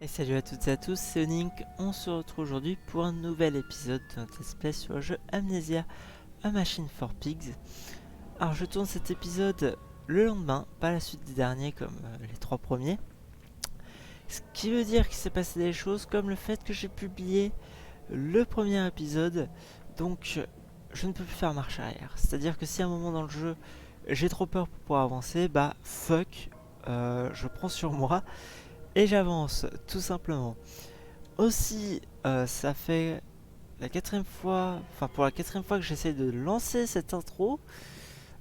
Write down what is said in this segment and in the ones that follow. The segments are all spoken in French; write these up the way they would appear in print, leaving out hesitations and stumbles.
Et salut à toutes et à tous, c'est Onink. On se retrouve aujourd'hui pour un nouvel épisode de notre espèce sur le jeu Amnesia, A Machine for Pigs. Alors je tourne cet épisode le lendemain, pas la suite des derniers comme les trois premiers. Ce qui veut dire qu'il s'est passé des choses comme le fait que j'ai publié le premier épisode, donc je ne peux plus faire marche arrière. C'est-à-dire que si à un moment dans le jeu j'ai trop peur pour pouvoir avancer, bah fuck, je prends sur moi et j'avance tout simplement. Aussi, ça fait la quatrième fois, enfin pour la quatrième fois que j'essaie de lancer cette intro,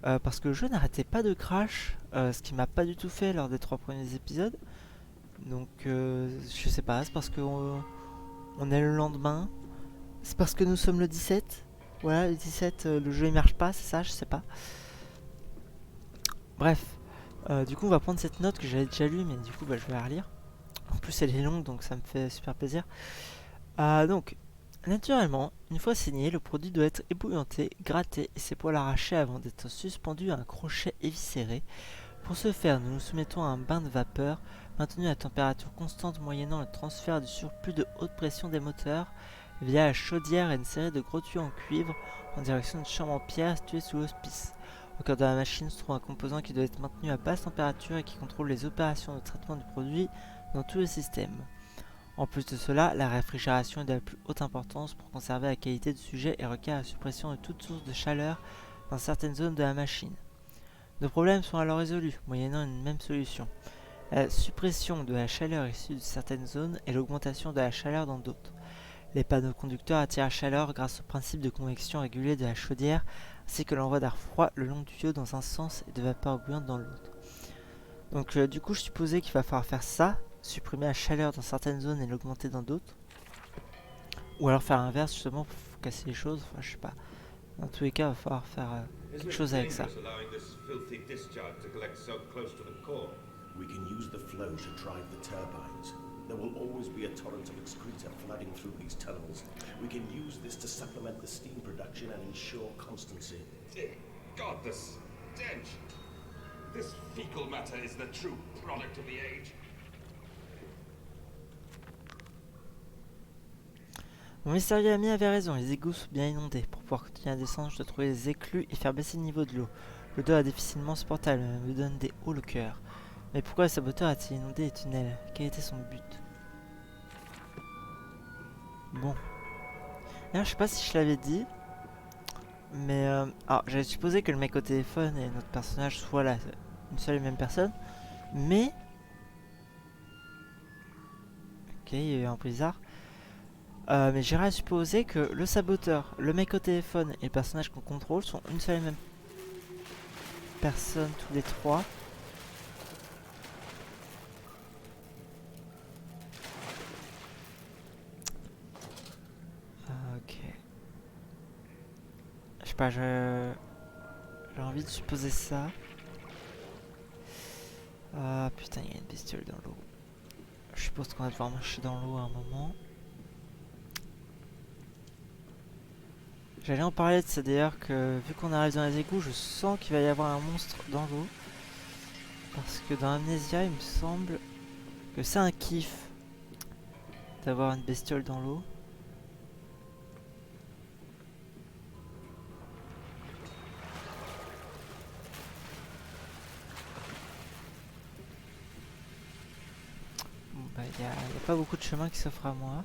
parce que le jeu n'arrêtait pas de crash, ce qui m'a pas du tout fait lors des trois premiers épisodes. Donc je sais pas, c'est parce qu'on on est le lendemain, c'est parce que nous sommes le 17. Voilà, le 17, le jeu il marche pas, c'est ça, je sais pas. Bref, du coup on va prendre cette note que j'avais déjà lue, mais du coup bah, je vais la relire. En plus elle est longue, donc ça me fait super plaisir. Donc, naturellement, une fois saigné, le produit doit être ébouillanté, gratté et ses poils arrachés avant d'être suspendu à un crochet éviscéré. Pour ce faire, nous nous soumettons à un bain de vapeur maintenu à température constante moyennant le transfert du surplus de haute pression des moteurs via la chaudière et une série de gros tuyaux en cuivre en direction d'une chambre en pierre située sous l'hospice. Au cœur de la machine se trouve un composant qui doit être maintenu à basse température et qui contrôle les opérations de traitement du produit dans tout le système. En plus de cela, la réfrigération est de la plus haute importance pour conserver la qualité du sujet et requiert la suppression de toute source de chaleur dans certaines zones de la machine. Nos problèmes sont alors résolus, moyennant une même solution. La suppression de la chaleur issue de certaines zones et l'augmentation de la chaleur dans d'autres. Les panneaux conducteurs attirent la chaleur grâce au principe de convection régulée de la chaudière, ainsi que l'envoi d'air froid le long du tuyau dans un sens et de vapeur bouillante dans l'autre. Donc du coup je supposais qu'il va falloir faire ça, supprimer la chaleur dans certaines zones et l'augmenter dans d'autres. Ou alors faire l'inverse justement pour casser les choses, enfin je sais pas. Dans tous les cas, il va falloir faire quelque chose avec ça. We can use the flow to drive the turbines. There will always be a torrent of excreta flooding through these tunnels. We can use this to supplement the steam production and ensure constancy. Dear God, the stench! This fecal matter is the true product of the age. Mon mystérieux ami avait raison, les égouts sont bien inondés. Pour pouvoir continuer à descendre, je dois trouver les écluses et faire baisser le niveau de l'eau. L'odeur est difficilement supportable, me donne des hauts le cœur. Mais pourquoi le saboteur a-t-il inondé les tunnels? Quel était son but? Bon. D'ailleurs, je sais pas si je l'avais dit, mais alors j'avais supposé que le mec au téléphone et notre personnage soient là, une seule et même personne, mais ok, il y a eu un peu bizarre. Mais j'irais à supposer que le saboteur, le mec au téléphone et le personnage qu'on contrôle sont une seule et même personne tous les trois. Ok. Je sais pas, j'ai envie de supposer ça. Ah putain, il y a une bestiole dans l'eau. Je suppose qu'on va devoir marcher dans l'eau à un moment. J'allais en parler de ça d'ailleurs, que vu qu'on arrive dans les égouts, je sens qu'il va y avoir un monstre dans l'eau. Parce que dans Amnesia, il me semble que c'est un kiff d'avoir une bestiole dans l'eau. Bon, bah, y a pas beaucoup de chemin qui s'offre à moi.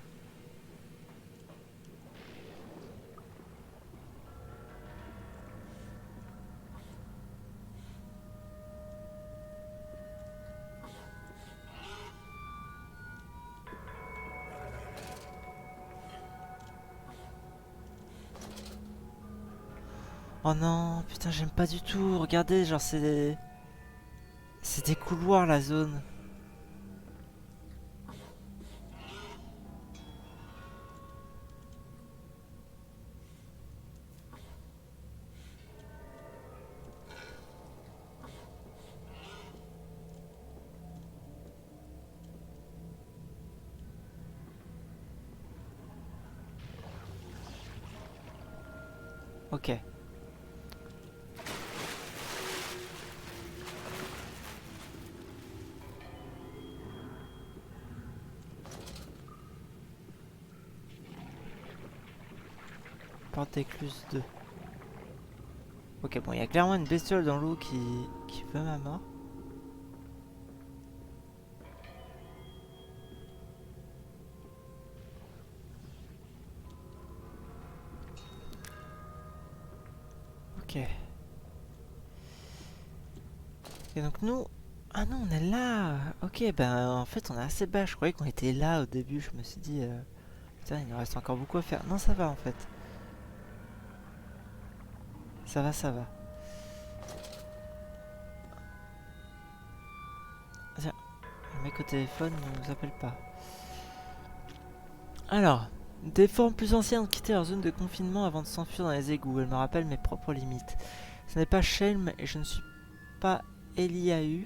Oh non, putain, j'aime pas du tout. Regardez, genre c'est des couloirs la zone. Ok. Porte d'écluse 2. Ok, bon, il y a clairement une bestiole dans l'eau qui veut ma mort. Ok. Et donc nous... Ah non, on est là. Ok, ben en fait on est assez bas. Je croyais qu'on était là au début. Je me suis dit... Putain, il nous reste encore beaucoup à faire. Non, ça va en fait. Ça va, ça va. Tiens, le mec au téléphone ne nous appelle pas. Alors, des formes plus anciennes ont quitté leur zone de confinement avant de s'enfuir dans les égouts. Elles me rappellent mes propres limites. Ce n'est pas Shelm et je ne suis pas Eliahu.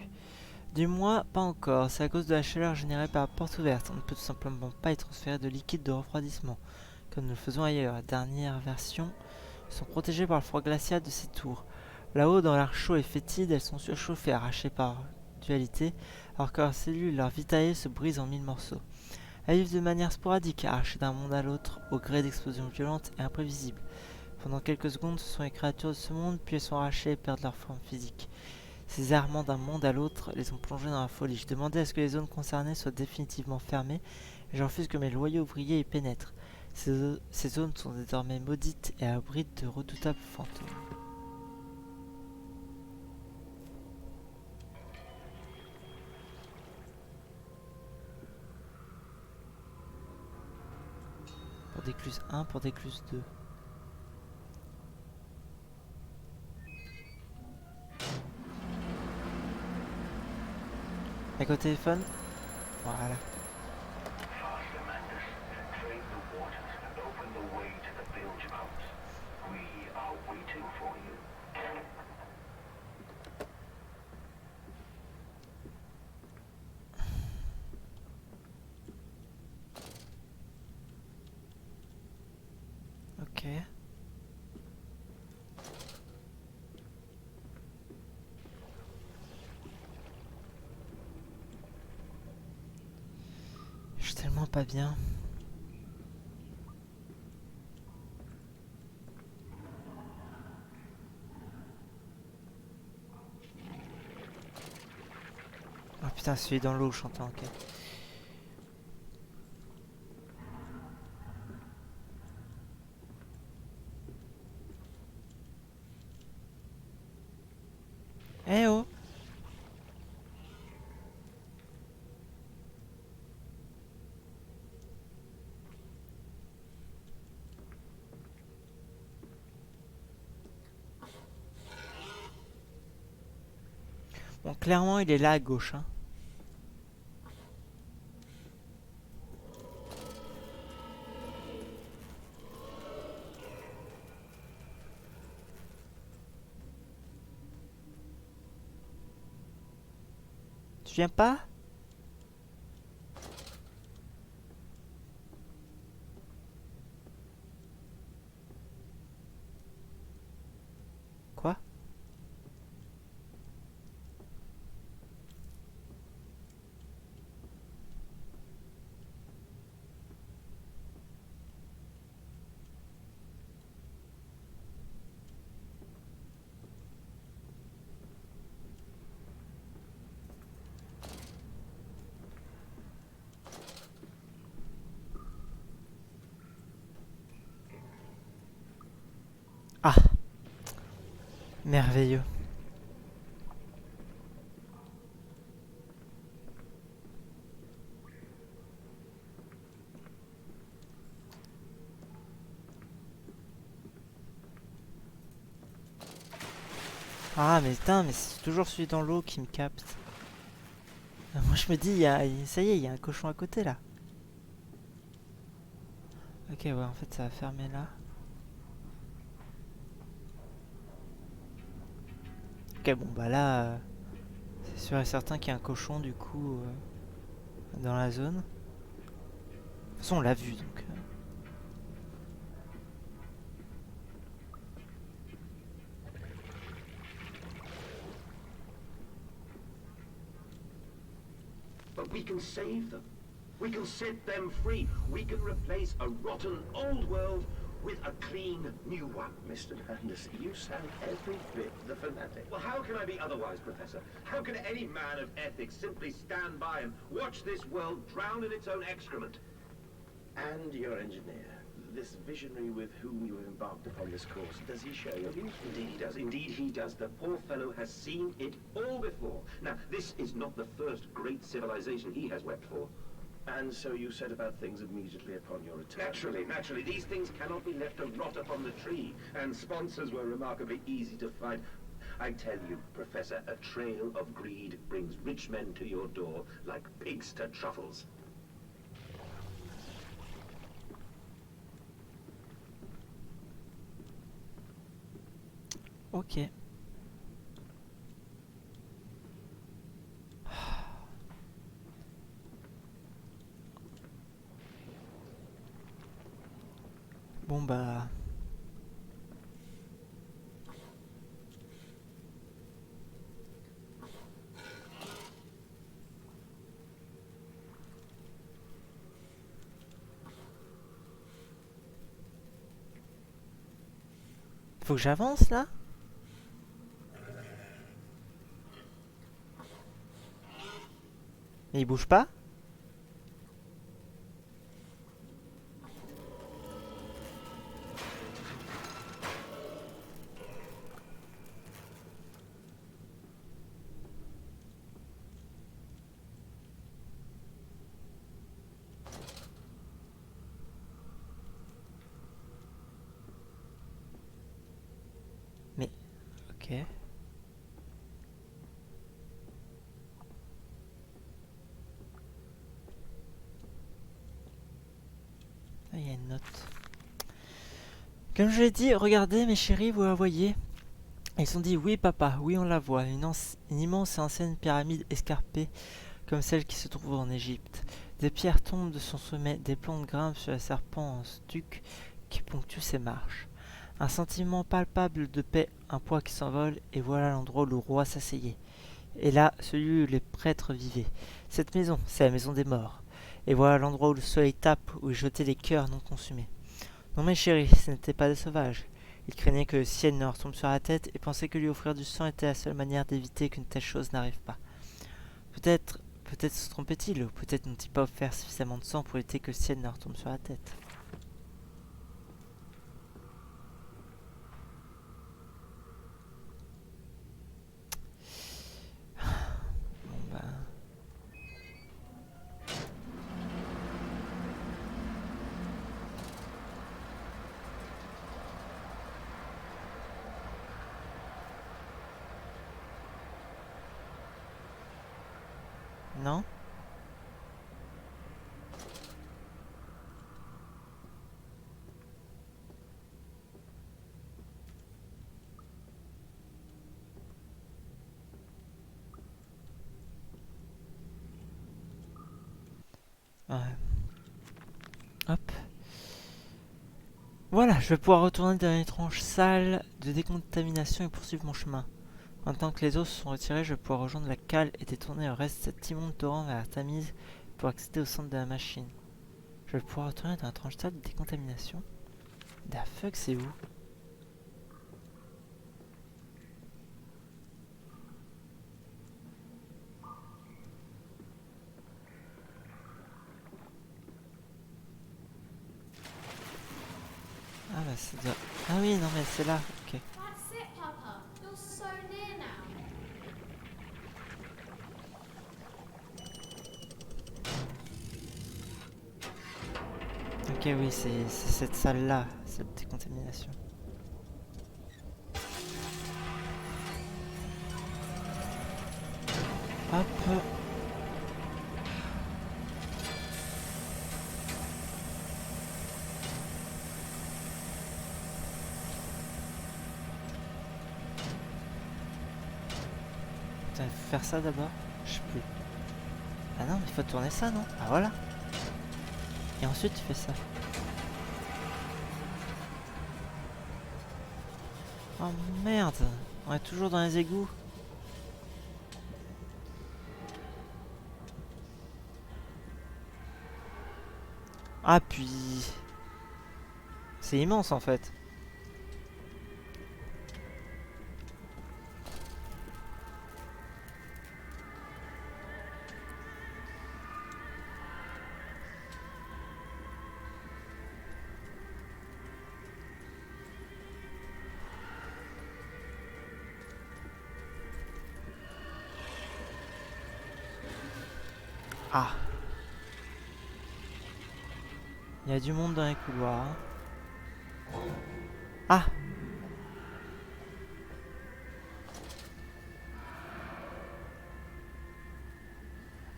Du moins, pas encore. C'est à cause de la chaleur générée par la porte ouverte. On ne peut tout simplement pas y transférer de liquide de refroidissement, comme nous le faisons ailleurs. Les dernières versions sont protégées par le froid glacial de ces tours. Là-haut, dans l'air chaud et fétide, elles sont surchauffées, arrachées par dualité, alors que leurs cellules, leurs vitae se brisent en 1000 morceaux. Elles vivent de manière sporadique, arrachées d'un monde à l'autre, au gré d'explosions violentes et imprévisibles. Pendant quelques secondes, ce sont les créatures de ce monde, puis elles sont arrachées et perdent leur forme physique. Ces errements d'un monde à l'autre les ont plongés dans la folie. Je demandais à ce que les zones concernées soient définitivement fermées, et je refuse que mes loyaux ouvriers y pénètrent. Ces zones sont désormais maudites et abritent de redoutables fantômes. Pour d'écluse 1, pour d'écluse 2. Avec au téléphone. Voilà. Ok. Je suis tellement pas bien. Oh putain, celui dans l'eau, j'entends, ok. Eh oh! Bon, clairement, il est là à gauche, hein. Tu viens pas? Quoi? Ah! Merveilleux. Ah, mais putain, mais c'est toujours celui dans l'eau qui me capte. Moi, je me dis, ça y est, il y a un cochon à côté, là. Ok, ouais, en fait, ça va fermer là. Ok, bon, bah là, c'est sûr et certain qu'il y a un cochon, du coup, dans la zone. De toute façon, on l'a vu, donc... But we can save them. We can set them free. We can replace a rotten old world with a clean new one. Mr. Landis, you sound every bit the fanatic. Well, how can I be otherwise, Professor? How can any man of ethics simply stand by and watch this world drown in its own excrement? And your engineer, this visionary with whom you have embarked upon this course, does he share your views? Indeed he does, indeed he does. The poor fellow has seen it all before. Now, this is not the first great civilization he has wept for. And so you set about things immediately upon your return? Naturally. These things cannot be left to rot upon the tree. And sponsors were remarkably easy to find. I tell you, Professor, a trail of greed brings rich men to your door like pigs to truffles. Ok. Bon bah... Faut que j'avance là? Mais il bouge pas? Mais... Ok. Ah, il y a une note. Comme je l'ai dit, regardez mes chéris, vous la voyez? Ils ont dit oui papa, oui on la voit, une immense et ancienne pyramide escarpée comme celle qui se trouve en Égypte. Des pierres tombent de son sommet, des plantes grimpent sur les serpents en stuc qui ponctuent ses marches. Un sentiment palpable de paix, un poids qui s'envole, et voilà l'endroit où le roi s'asseyait. Et là, celui où les prêtres vivaient. Cette maison, c'est la maison des morts. Et voilà l'endroit où le soleil tape, où il jetait les cœurs non consumés. Non mes chéris, ce n'étaient pas des sauvages. Ils craignaient que le ciel ne leur tombe sur la tête et pensaient que lui offrir du sang était la seule manière d'éviter qu'une telle chose n'arrive pas. Peut-être se trompaient-ils, ou peut-être n'ont-ils pas offert suffisamment de sang pour éviter que le ciel ne leur tombe sur la tête. Bon ben... Non? Ouais. Hop. Voilà, je vais pouvoir retourner dans l'étrange salle de décontamination et poursuivre mon chemin. Maintenant que les eaux se sont retirées, je vais pouvoir rejoindre la cale et détourner le reste de cet immonde torrent vers la Tamise pour accéder au centre de la machine. Je vais pouvoir retourner dans l'étrange salle de décontamination. Da fuck, c'est où? Ah bah c'est déjà... Ah oui, non mais c'est là, ok. That's it, Papa. You're so near now. Ok, oui, c'est cette salle-là, cette décontamination. Hop. Putain, il faut faire ça d'abord? Je sais plus. Ah non, mais il faut tourner ça, non? Ah voilà. Et ensuite tu fais ça. Oh merde, on est toujours dans les égouts. Ah puis... C'est immense en fait. Ah, il y a du monde dans les couloirs. Ah,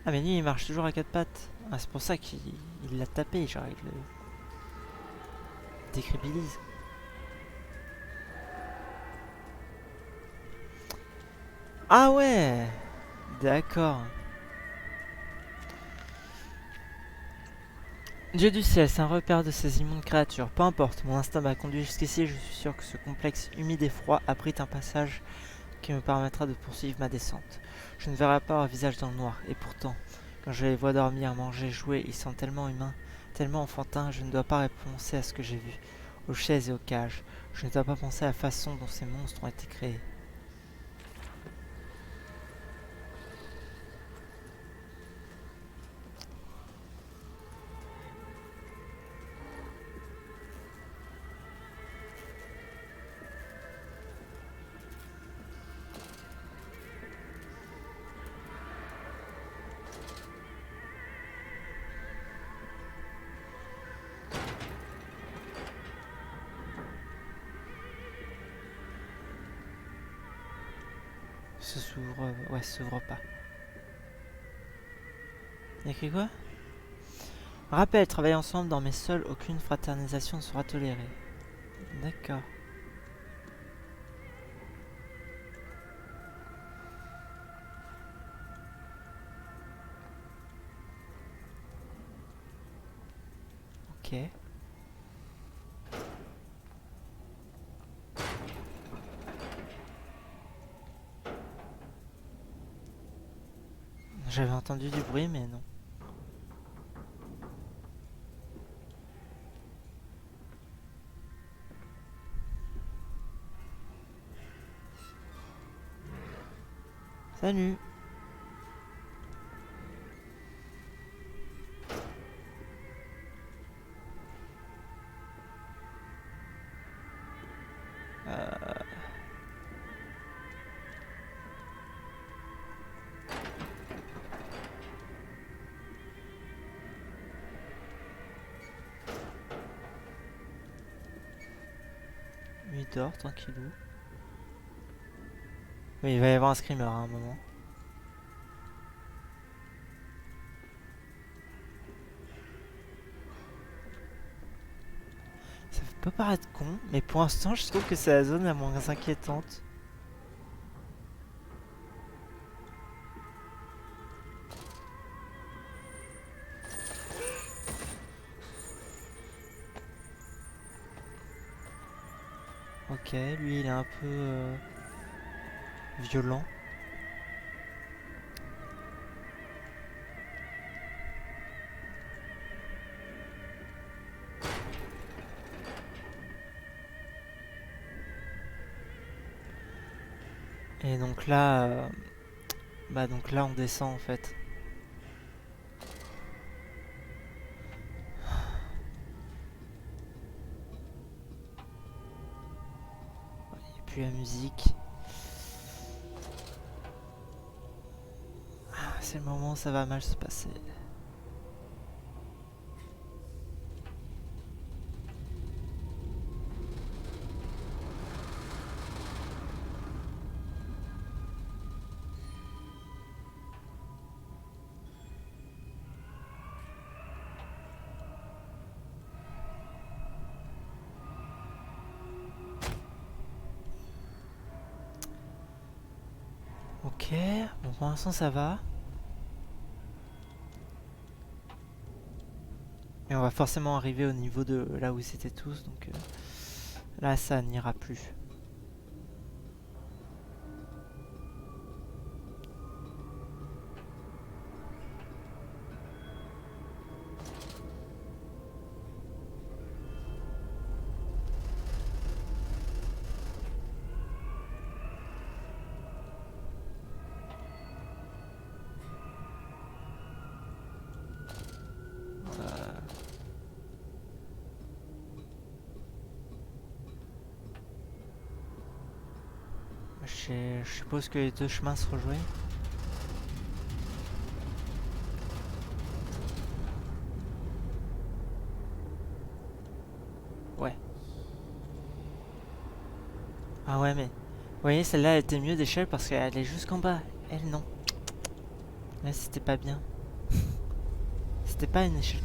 ah mais lui il marche toujours à quatre pattes. Ah, c'est pour ça qu'il l'a tapé, genre il le décrédibilise. Ah ouais, d'accord. Dieu du ciel, c'est un repère de ces immondes créatures. Peu importe, mon instinct m'a conduit jusqu'ici. Je suis sûr que ce complexe humide et froid abrite un passage qui me permettra de poursuivre ma descente. Je ne verrai pas leur visage dans le noir. Et pourtant, quand je les vois dormir, manger, jouer, ils sont tellement humains, tellement enfantins. Je ne dois pas penser à ce que j'ai vu, aux chaises et aux cages. Je ne dois pas penser à la façon dont ces monstres ont été créés. Ça s'ouvre... Ouais, ça s'ouvre pas. Il y a écrit quoi? Rappel, travailler ensemble dans mes sols, aucune fraternisation ne sera tolérée. D'accord. Ok. J'avais entendu du bruit, mais non. Salut. Lui il dort, tranquillou. Oui, il va y avoir un screamer à un moment. Ça peut paraître con, mais pour l'instant, je trouve que c'est la zone la moins inquiétante. Ok, lui il est un peu violent. Et donc là, bah donc là on descend en fait. Et puis la musique. Ah, c'est le moment où ça va mal se passer. Ok, bon pour l'instant ça va. Mais on va forcément arriver au niveau de là où ils étaient tous, donc là ça n'ira plus. Je suppose que les deux chemins se rejoignent. Ouais. Ah ouais, mais... Vous voyez, celle-là, elle était mieux d'échelle parce qu'elle est jusqu'en bas. Elle, non. Là, c'était pas bien. C'était pas une échelle.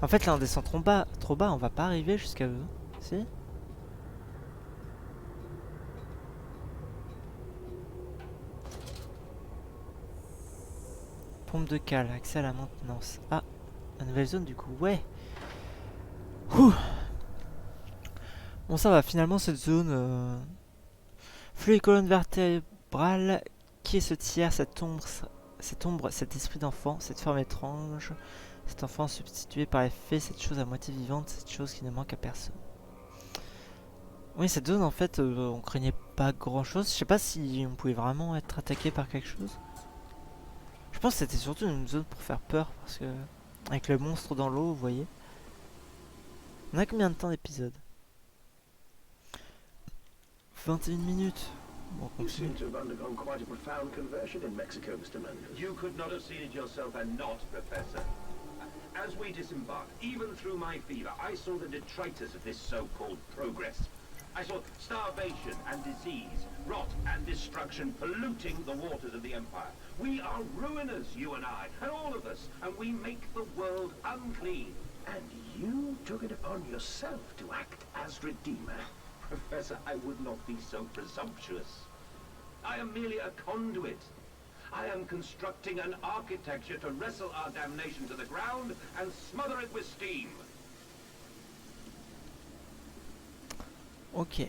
En fait, là, on descend trop bas, on va pas arriver jusqu'à eux. Si? Pompe de cale, accès à la maintenance. Ah, la nouvelle zone du coup, ouais. Ouh. Bon, ça va, finalement, cette zone... Flux et colonne vertébrale, qui est ce tiers, cette ombre, cet esprit d'enfant, cette forme étrange, cet enfant substitué par les faits, cette chose à moitié vivante, cette chose qui ne manque à personne. Oui, cette zone, en fait, on craignait pas grand-chose. Je sais pas si on pouvait vraiment être attaqué par quelque chose. Je pense que c'était surtout une zone pour faire peur, parce que... Avec le monstre dans l'eau, vous voyez. On a combien de temps d'épisode? 21 minutes. Bon, on You continue. seem to have undergone quite a profound conversion in Mexico, Mr. Mendes. You could not have seen it yourself and not, Professor. As we disembarked, even through my fever, I saw the detritus of this so-called progress. I saw starvation and disease, rot and destruction polluting the waters of the Empire. We are ruiners, you and I, and all of us, and we make the world unclean. And you took it upon yourself to act as Redeemer. Professor, I would not be so presumptuous. I am merely a conduit. I am constructing an architecture to wrestle our damnation to the ground and smother it with steam. Ok.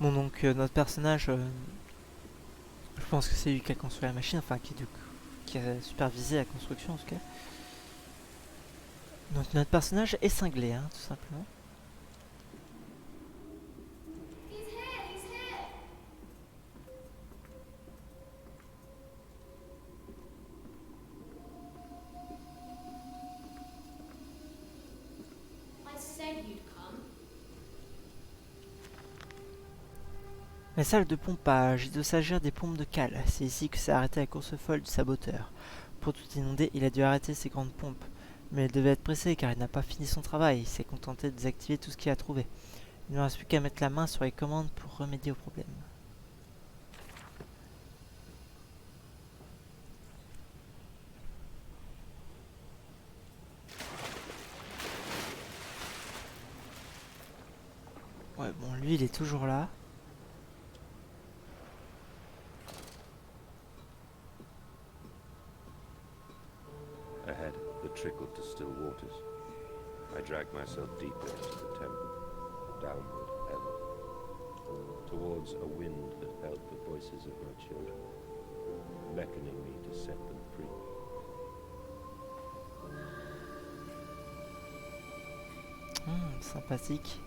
Bon, donc notre personnage, je pense que c'est lui qui a construit la machine, enfin qui a supervisé la construction en tout cas. Donc notre personnage est cinglé, hein, tout simplement. He's here, he's here. I said you'd come. La salle de pompage, il doit s'agir des pompes de cale. C'est ici que s'est arrêtée la course folle du saboteur. Pour tout inonder, il a dû arrêter ses grandes pompes. Mais il devait être pressé car il n'a pas fini son travail. Il s'est contenté de désactiver tout ce qu'il a trouvé. Il ne reste plus qu'à mettre la main sur les commandes pour remédier au problème. Ouais, bon, lui, il est toujours là. Ahead, the trickle to still waters. I dragged myself deeper into the temple, downward ever, towards a wind that held the voices of my children, beckoning me to set them free. Sympathique.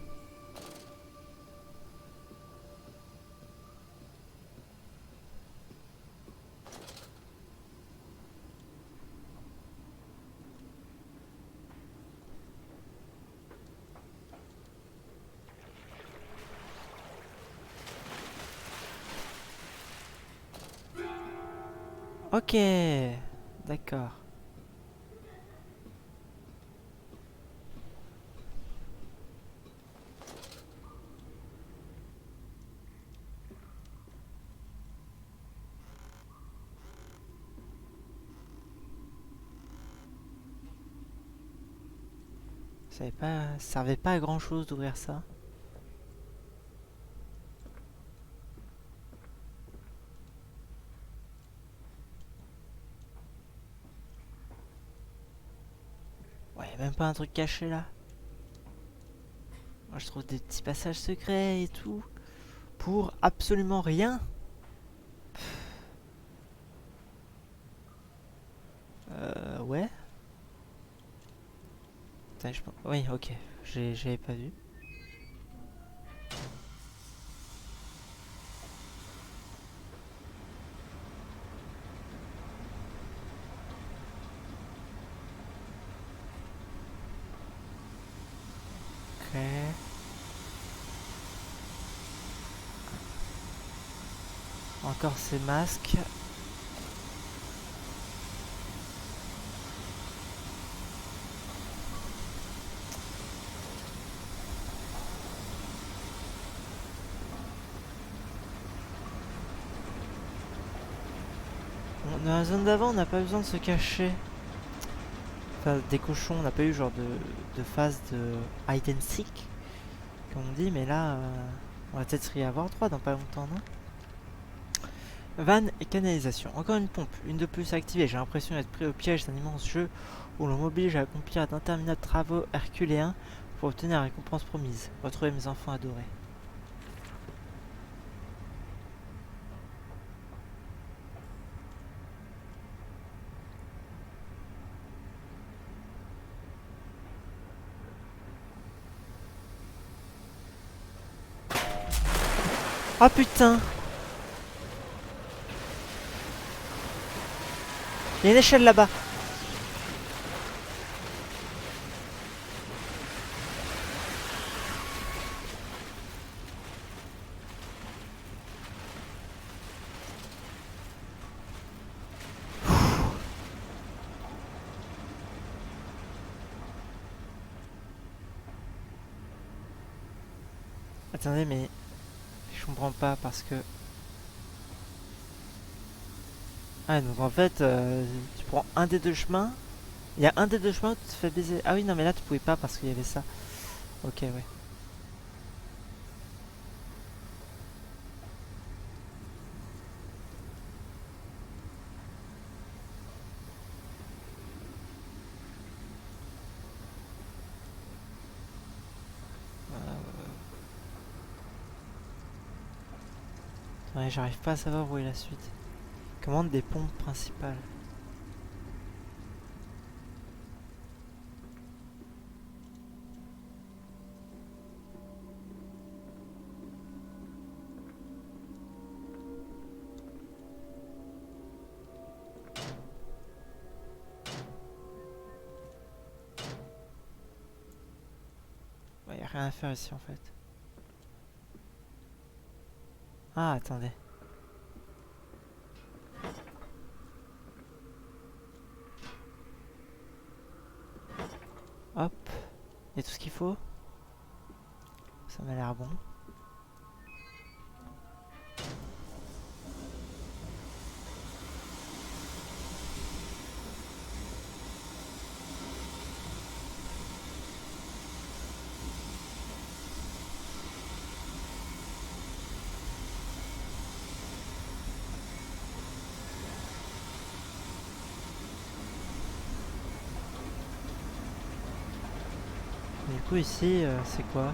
Ok, d'accord. Ça servait pas à grand chose d'ouvrir ça. Ouais, même pas un truc caché là. Moi je trouve des petits passages secrets et tout. Pour absolument rien. Ouais. Attends, oui, ok. J'avais pas vu. Ok. Encore ces masques. Bon, dans la zone d'avant, on n'a pas besoin de se cacher. Enfin, des cochons, on n'a pas eu genre de phase de hide and seek, comme on dit, mais là, on va peut-être y avoir 3 dans pas longtemps, non? Vanne et canalisation. Encore une pompe, une de plus activée. J'ai l'impression d'être pris au piège d'un immense jeu où l'on m'oblige à accomplir d'interminables travaux herculéens pour obtenir la récompense promise. Retrouver mes enfants adorés. Ah putain! Il y a une échelle là-bas. Attendez, mais je comprends pas parce que... Ah, donc en fait, tu prends un des deux chemins. Il y a un des deux chemins où tu te fais baiser. Ah oui, non, mais là tu pouvais pas parce qu'il y avait ça. Ok, ouais. Ouais, j'arrive pas à savoir où est la suite. Commande des pompes principales. Ouais, y a rien à faire ici en fait. Ah, attendez. Hop. Il y a tout ce qu'il faut. Ça m'a l'air bon. Du coup ici, c'est quoi?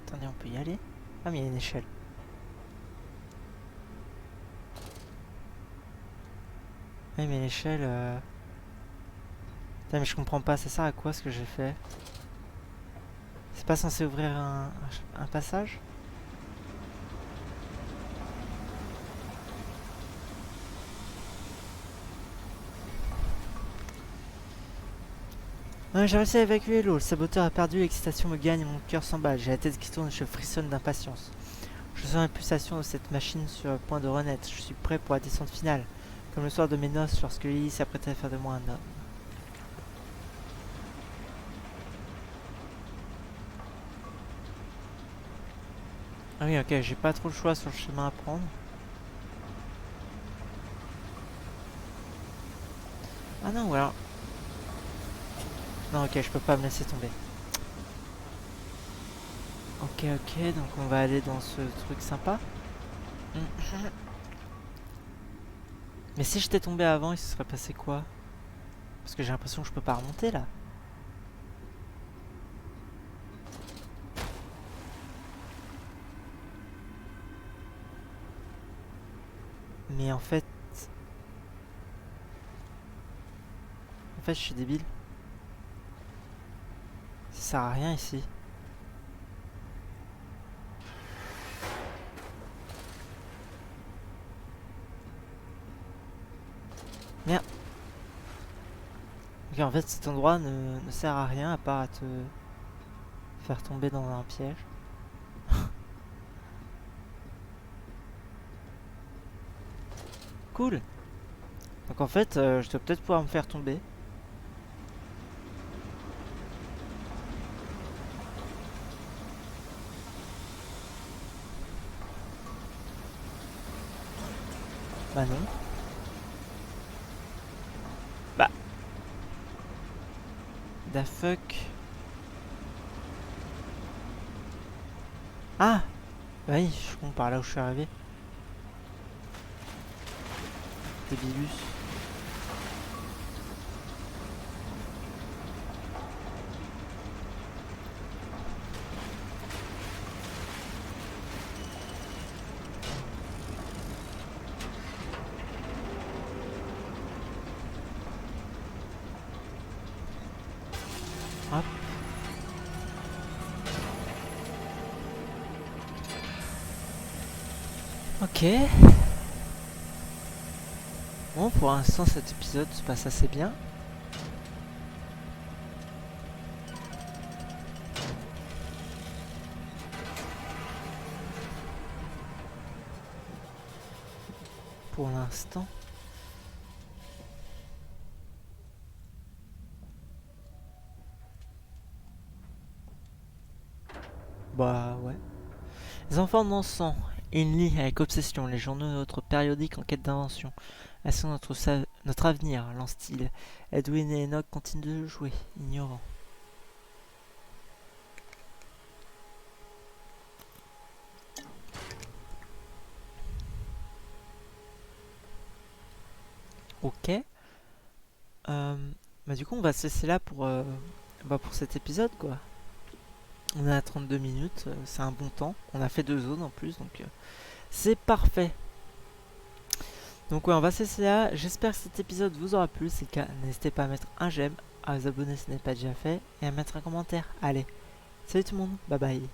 Attendez, on peut y aller? Ah mais il y a une échelle. Oui mais l'échelle... Putain mais je comprends pas, ça sert à quoi ce que j'ai fait? C'est pas censé ouvrir un passage? Ouais, j'ai réussi à évacuer l'eau, le saboteur a perdu, l'excitation me gagne, mon cœur s'emballe, j'ai la tête qui tourne et je frissonne d'impatience. Je sens l'impulsation de cette machine sur le point de renaître, je suis prêt pour la descente finale, comme le soir de mes noces lorsque Lily s'apprêtait à faire de moi un homme. Ah oui, ok, j'ai pas trop le choix sur le chemin à prendre. Ah non, ou alors... Non, ok, je peux pas me laisser tomber. Ok, ok, donc on va aller dans ce truc sympa. Mais si j'étais tombé avant, il se serait passé quoi? Parce que j'ai l'impression que je peux pas remonter là. Mais en fait... je suis débile. Ça sert à rien ici. Ok, en fait, cet endroit ne sert à rien à part à te faire tomber dans un piège. Cool. Donc en fait, je dois peut-être pouvoir me faire tomber. Bah non. Bah. Da fuck. Ah. Bah oui, je compte par là où je suis arrivé. Débilus. Hop. Ok. Bon, pour l'instant, cet épisode se passe assez bien. Pour l'instant. Bah ouais. Les enfants dansant. Il lit avec obsession les journaux de notre périodique en quête d'invention. Est-ce notre avenir, lance-t-il. Edwin et Enoch continuent de jouer, ignorants. Ok. Bah du coup on va se laisser là pour cet épisode quoi. On est à 32 minutes, c'est un bon temps. On a fait 2 zones en plus, donc c'est parfait. Donc ouais, on va se laisser là. J'espère que cet épisode vous aura plu. Si c'est le cas, n'hésitez pas à mettre un j'aime, à vous abonner si ce n'est pas déjà fait, et à mettre un commentaire. Allez, salut tout le monde, bye bye.